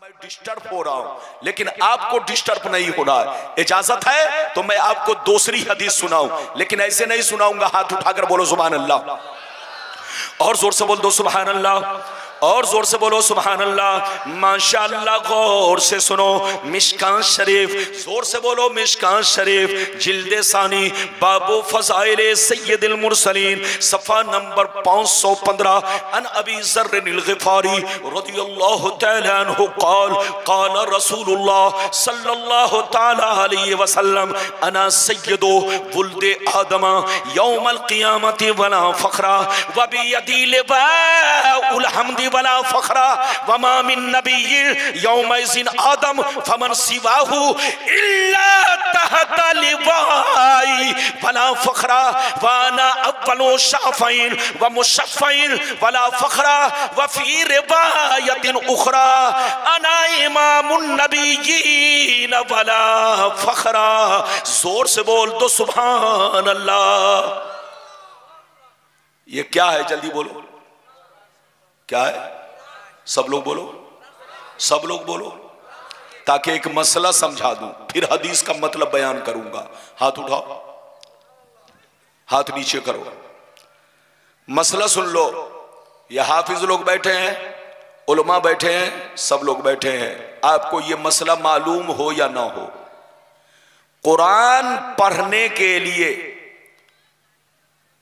मैं डिस्टर्ब हो रहा हूं लेकिन आपको डिस्टर्ब नहीं होना है। इजाजत है तो मैं आपको दूसरी हदीस सुनाऊं, लेकिन ऐसे नहीं सुनाऊंगा। हाथ उठाकर बोलो सुभान अल्लाह, और जोर से बोल दो सुभान अल्लाह, और जोर से बोलो सुभान अल्लाह। माशाअल्लाह, गौर से सुनो। मिशकात शरीफ, जोर से बोलो मिशकात शरीफ, जिल्दे सानी, बाबू फज़ाइल सय्यदुल मुरसलीन, सफ़ा नंबर 515। अन अबी ज़र्रिल ग़िफ़ारी रज़ियल्लाहु तआला अन्हु क़ाल क़ाल रसूलुल्लाह सल्लल्लाहु तआला अलैहि वसल्लम अना सय्यदु वुल्दे आदम यौमल क़ियामति वला फ़ख़्रा व बियदी लिवाउल हम्दि वला फ़ख़्रा वमा मिन नबिय्यिन यौमइज़िन आदम फमन सिवाहु इल्ला तहता लिवाई वला फ़ख़्रा व अना अव्वलु शाफ़ईन व मुशफ़्फ़ईन वला फ़ख़्रा व फ़ी रिवायतिन उख़रा अना इमामुन नबिय्यीन वला फ़ख़्रा। जोर से बोल दो सुभान अल्लाह। ये क्या है? जल्दी बोलो, क्या है? सब लोग बोलो, सब लोग बोलो, ताकि एक मसला समझा दूं, फिर हदीस का मतलब बयान करूंगा। हाथ उठाओ, हाथ नीचे करो, मसला सुन लो। ये हाफिज लोग बैठे हैं, उलमा बैठे हैं, सब लोग बैठे हैं। आपको ये मसला मालूम हो या ना हो, कुरान पढ़ने के लिए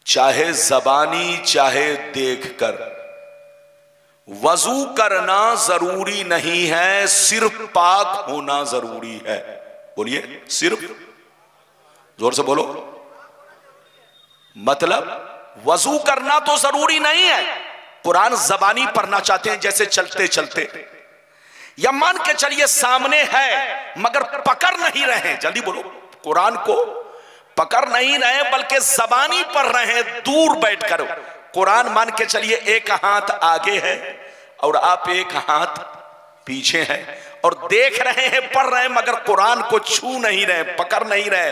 चाहे जबानी चाहे देखकर वजू करना जरूरी नहीं है, सिर्फ पाक होना जरूरी है। बोलिए, सिर्फ, जोर से बोलो। मतलब वजू करना तो जरूरी नहीं है। कुरान जबानी पढ़ना चाहते हैं, जैसे चलते चलते, या मान के चलिए सामने है मगर पकड़ नहीं रहे, जल्दी बोलो, कुरान को पकड़ नहीं रहे बल्कि जबानी पढ़ रहे हैं दूर बैठकर। कुरान मान के चलिए एक हाथ आगे है और आप एक हाथ पीछे हैं और देख रहे हैं, पढ़ रहे हैं, मगर कुरान को छू नहीं रहे, पकड़ नहीं रहे,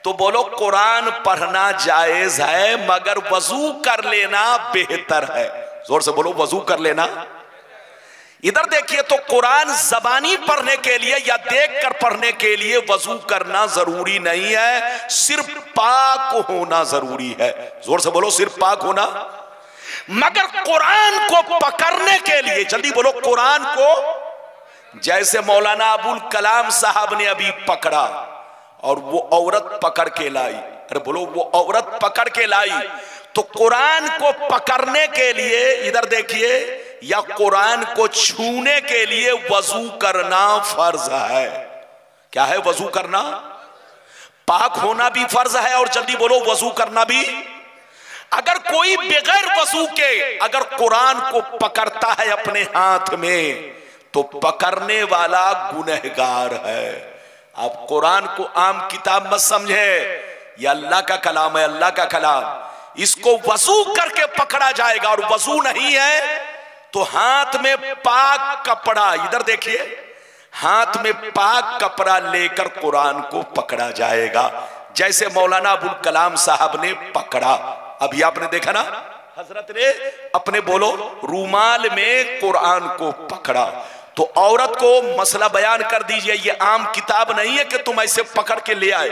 तो बोलो कुरान पढ़ना जायज है मगर वजू कर लेना बेहतर है। जोर से बोलो, वजू कर लेना। इधर देखिए, तो कुरान जबानी पढ़ने के लिए या देखकर पढ़ने के लिए वजू करना जरूरी नहीं है, सिर्फ पाक होना जरूरी है। जोर से बोलो, सिर्फ पाक होना। मगर कुरान को पकड़ने के लिए, जल्दी बोलो, कुरान को जैसे मौलाना अबुल कलाम साहब ने अभी पकड़ा और वो औरत पकड़ के लाई, अरे बोलो, वो औरत पकड़ के लाई, तो कुरान को पकड़ने के लिए इधर देखिए, या कुरान को छूने के लिए वजू करना फर्ज है। क्या है? वजू करना। पाक होना भी फर्ज है और जल्दी बोलो, वजू करना भी। अगर कोई बगैर वजू के अगर कुरान को पकड़ता है अपने हाथ में, तो पकड़ने वाला गुनहगार है। आप कुरान को आम किताब मत समझे, यह अल्लाह का कलाम है, अल्लाह का कलाम। इसको वजू करके पकड़ा जाएगा, और वजू नहीं है तो हाथ में पाक कपड़ा, इधर देखिए, हाथ में पाक कपड़ा लेकर कुरान को पकड़ा जाएगा, जैसे मौलाना अबुल कलाम साहब ने पकड़ा। अभी आपने देखा ना, हजरत ने अपने बोलो रूमाल में कुरान को पकड़ा। तो औरत को मसला बयान कर दीजिए, ये आम किताब नहीं है कि तुम ऐसे पकड़ के ले आए।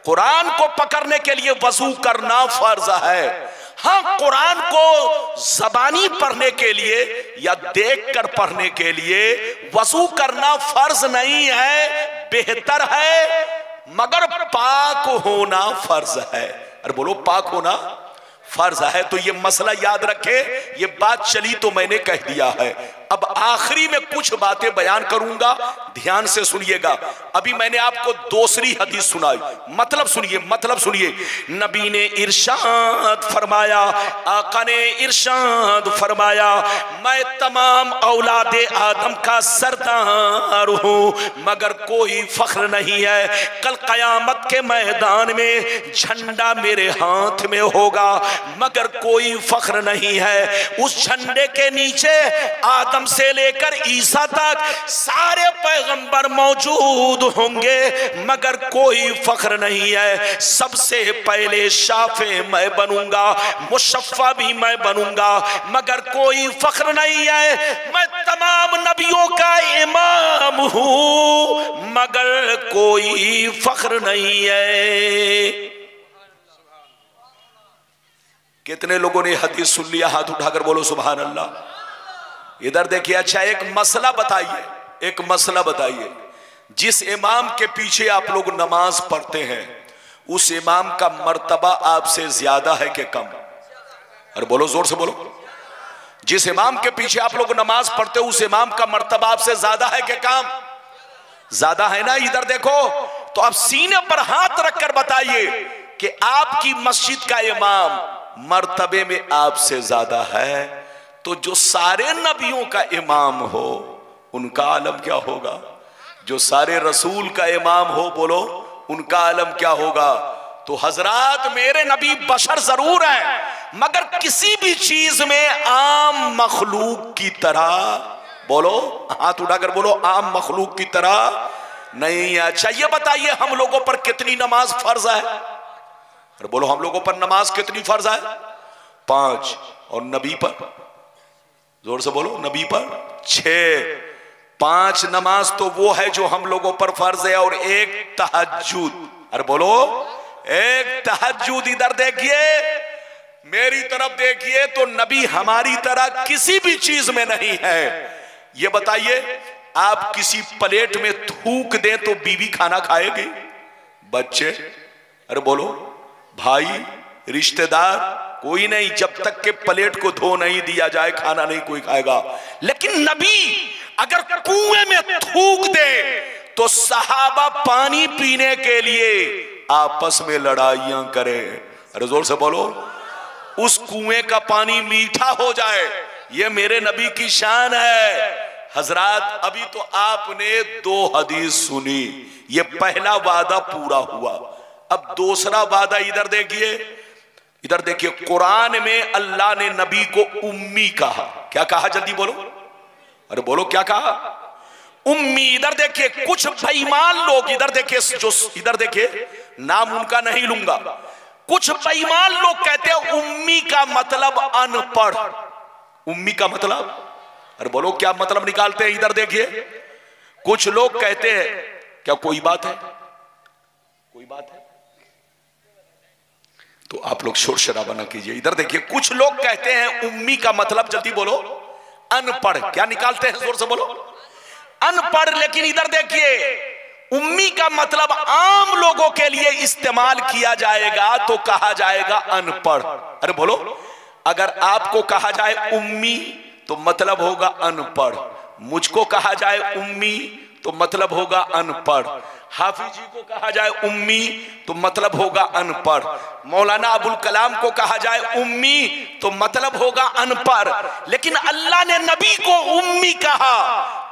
कुरान को पकड़ने के लिए वजू करना फर्ज है। हाँ, कुरान को जबानी पढ़ने के लिए या देखकर पढ़ने के लिए वजू करना फर्ज नहीं है, बेहतर है, मगर पाक होना फर्ज है। अरे बोलो, पाक होना फर्ज है। तो ये मसला याद रखे, ये बात चली तो मैंने कह दिया है। अब आखिरी में कुछ बातें बयान करूंगा, ध्यान से सुनिएगा। अभी मैंने आपको दूसरी हदीस सुनाई, मतलब सुनिए, मतलब सुनिए। नबी ने इरशाद फरमाया, आका ने इरशाद फरमाया, मैं तमाम औलादे आदम का सरदार हूं मगर कोई फख्र नहीं है। कल कयामत के मैदान में झंडा मेरे हाथ में होगा मगर कोई फख्र नहीं है। उस झंडे के नीचे आदम से लेकर ईसा तक सारे पैगंबर मौजूद होंगे मगर कोई फख्र नहीं है। सबसे पहले शाफे मैं बनूंगा, मुशफ़्फ़ा भी मैं बनूंगा, मगर कोई फख्र नहीं है। मैं तमाम नबियों का इमाम आलम हूं मगर कोई फख्र नहीं है। कितने लोगों ने हदीस सुन लिया? हाथ उठाकर बोलो सुभान अल्लाह। इधर देखिए, अच्छा एक मसला बताइए, एक मसला बताइए। जिस इमाम के पीछे आप लोग नमाज पढ़ते हैं उस इमाम का मर्तबा आपसे ज्यादा है कि कम? अरे बोलो, जोर से बोलो। जिस इमाम के पीछे आप लोग नमाज पढ़ते हो उस इमाम का मर्तबा आपसे ज्यादा है कि कम? ज्यादा है ना। इधर देखो, तो आप सीने पर हाथ रखकर बताइए कि आपकी मस्जिद का इमाम मर्तबे में आपसे ज्यादा है, तो जो सारे नबियों का इमाम हो उनका आलम क्या होगा? जो सारे रसूल का इमाम हो, बोलो, उनका आलम क्या होगा? तो हजरात, मेरे नबी बशर जरूर है मगर किसी भी चीज में आम मखलूक की तरह, बोलो, हाथ उठाकर बोलो, आम मखलूक की तरह नहीं है। अच्छा ये बताइए, हम लोगों पर कितनी नमाज फर्ज है? अरे बोलो, हम लोगों पर नमाज कितनी फर्ज है? 5। और नबी पर, जोर से बोलो, नबी पर 6। 5 नमाज तो वो है जो हम लोगों पर फर्ज है, और एक तहज्जुद। अरे बोलो, एक तहज्जुद। इधर देखिए, मेरी तरफ देखिए, तो नबी हमारी तरह किसी भी चीज में नहीं है। ये बताइए, आप किसी प्लेट में थूक दें तो बीवी खाना खाएगी? बच्चे, अरे बोलो, भाई, रिश्तेदार, कोई नहीं, जब तक के प्लेट को धो नहीं दिया जाए खाना नहीं कोई खाएगा। लेकिन नबी अगर कुएं में थूक दे तो सहाबा पानी पीने के लिए आपस में लड़ाइयां करें। अरे जोर से बोलो, उस कुएं का पानी मीठा हो जाए, ये मेरे नबी की शान है। हजरात, अभी तो आपने 2 हदीस सुनी, ये पहला वादा पूरा हुआ। अब दूसरा वादा इधर देखिए, इधर देखिए, कुरान में अल्लाह ने नबी को उम्मी कहा। क्या कहा? जल्दी बोलो, अरे बोलो, क्या कहा? उम्मी। इधर देखिए, कुछ बेईमान लोग, इधर देखिए, जो इधर देखिए, नाम उनका नहीं लूंगा, कुछ बेईमान लोग कहते हैं उम्मी का मतलब अनपढ़। उम्मी का मतलब, अरे बोलो, क्या मतलब निकालते हैं? इधर देखिए, कुछ लोग कहते हैं, क्या कोई बात है? कोई बात है तो आप लोग शोर शराबा ना कीजिए। इधर देखिए, कुछ लोग कहते हैं उम्मी का मतलब, जल्दी बोलो, अनपढ़। क्या निकालते हैं? जोर से बोलो, अनपढ़। लेकिन इधर देखिए, उम्मी का मतलब आम लोगों के लिए इस्तेमाल किया जाएगा तो कहा जाएगा अनपढ़। अरे बोलो, अगर आपको कहा जाए उम्मी तो मतलब होगा अनपढ़, मुझको कहा जाए उम्मी तो मतलब होगा अनपढ़, हाफिज जी को कहा जाए उम्मी तो मतलब होगा अनपढ़, मौलाना अबुल कलाम को कहा जाए उम्मी तो मतलब होगा अनपढ़। लेकिन अल्लाह ने नबी को उम्मी कहा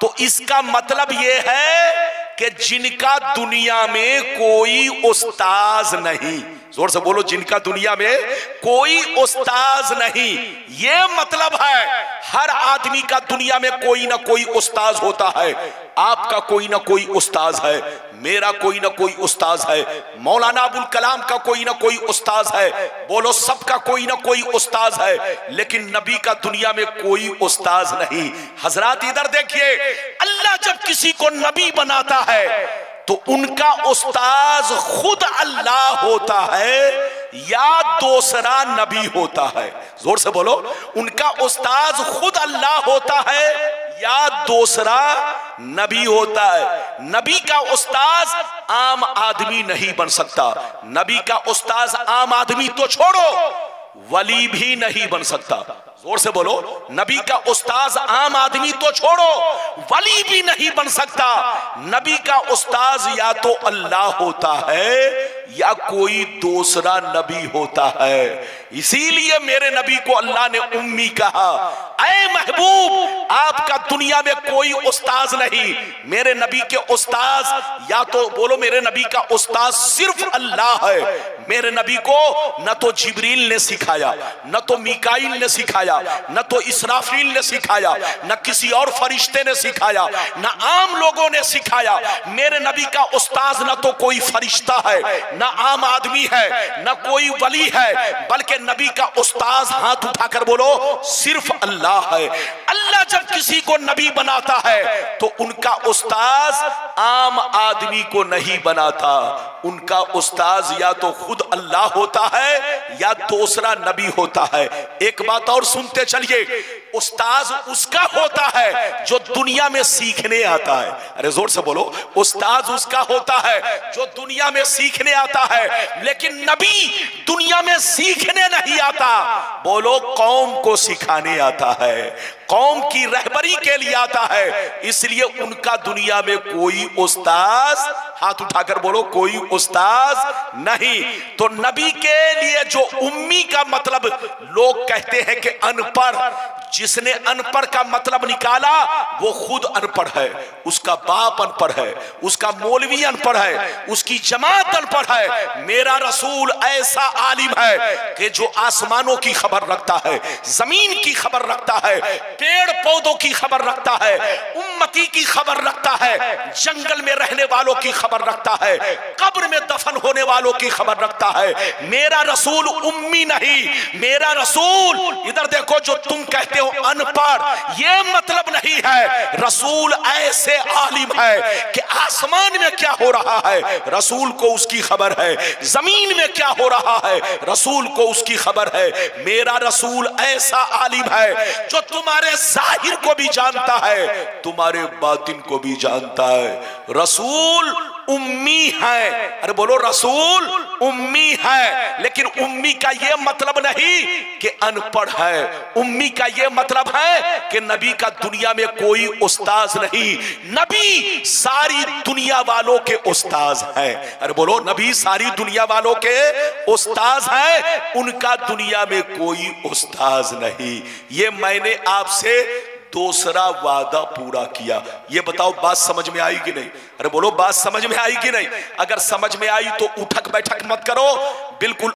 तो इसका मतलब यह है कि जिनका दुनिया में कोई उस्ताज नहीं, जोर से बोलो, जिनका दुनिया में कोई उस्ताज नहीं, ये मतलब है। हर आदमी का दुनिया में कोई ना कोई उस्ताज होता है। आपका कोई ना कोई उस्ताज है, मेरा कोई ना कोई उस्ताज है, मौलाना अबुल कलाम का कोई ना कोई उस्ताज है, बोलो सबका कोई ना कोई उस्ताज है। लेकिन नबी का दुनिया में कोई उस्ताज नहीं। हजरात इधर देखिए, अल्लाह जब किसी को नबी बनाता है तो उनका उस्ताज खुद अल्लाह होता है या दूसरा नबी होता है? जोर से बोलो, उनका उस्ताज खुद अल्लाह होता है या दूसरा नबी होता है। नबी का उस्ताज आम आदमी नहीं बन सकता। नबी का उस्ताज आम आदमी तो छोड़ो, वली भी नहीं बन सकता। जोर से बोलो, नबी का उस्ताज आम आदमी तो छोड़ो, वली भी नहीं बन सकता। नबी का उस्ताज या तो अल्लाह होता है या कोई दूसरा नबी होता है। इसीलिए मेरे नबी को अल्लाह ने उम्मी कहा। ऐ महबूब, आपका दुनिया में कोई उस्ताज नहीं, मेरे नबी के उस्ताज या तो बोलो, मेरे नबी का उस्ताज सिर्फ अल्लाह है। मेरे नबी को न तो जिब्रील ने सिखाया, न तो मीकाईल ने सिखाया, न तो इसराफील ने सिखाया, न किसी और फरिश्ते ने सिखाया, न आम लोगों ने सिखाया। मेरे नबी का उस्ताज न तो कोई फरिश्ता है, ना आम आदमी है, ना कोई वली है, बल्कि नबी का उस्ताद, हाथ उठाकर बोलो, सिर्फ अल्लाह है। अल्लाह जब किसी को नबी बनाता है तो उनका उस्ताद आम आदमी को नहीं बनाता, उनका उस्ताद या तो खुद अल्लाह होता है या दूसरा नबी होता है। एक बात और सुनते चलिए, उस्ताद उसका होता है जो दुनिया में सीखने आता है। अरे जोर से बोलो, उस्ताद उसका होता है जो दुनिया में सीखने आता है, लेकिन नबी दुनिया में सीखने नहीं आता, बोलो कौम को सिखाने आता है, कौम की रहबरी के लिए आता है। इसलिए उनका दुनिया में कोई उस्ताद, हाथ उठाकर बोलो, कोई उस्ताद नहीं। तो नबी के लिए जो उम्मी का मतलब लोग कहते हैं कि अनपढ़, जिसने अनपढ़ का मतलब निकाला वो खुद अनपढ़ है, उसका बाप अनपढ़ है, उसका मौलवी अनपढ़ है, उसकी जमात अनपढ़ है। मेरा रसूल ऐसा आलिम है कि जो आसमानों की खबर रखता है, जमीन की खबर रखता है, पेड़ पौधों की खबर रखता है, उम्मती की खबर रखता है, जंगल में रहने वालों की खबर रखता है, कब्र में दफन होने वालों की खबर रखता है। मेरा रसूल उम्मी नहीं, मेरा रसूल, इधर देखो, जो तुम कहते हो अनपढ़, ये मतलब नहीं है। रसूल ऐसे आलिम है कि आसमान में क्या हो रहा है रसूल को उसकी खबर है, जमीन में क्या हो रहा है रसूल को उसकी खबर है। मेरा रसूल ऐसा आलिम है जो तुम्हारे जाहिर को भी जानता है, तुम्हारे बातिन को भी जानता है। रसूल उम्मी है, अरे बोलो, रसूल उम्मी है, लेकिन उम्मी का यह मतलब नहीं कि अनपढ़ है। उम्मी का यह मतलब है कि नबी का दुनिया में कोई उस्ताद नहीं, नबी सारी दुनिया वालों के उस्ताद हैं। अरे बोलो, नबी सारी दुनिया वालों के उस्ताद हैं, उनका दुनिया में कोई उस्ताद नहीं। ये मैंने आपसे दूसरा वादा पूरा किया। ये बताओ, बात समझ में आई कि नहीं? अरे बोलो, बात समझ में आई कि नहीं? अगर समझ में आई तो उठक बैठक मत करो, बिल्कुल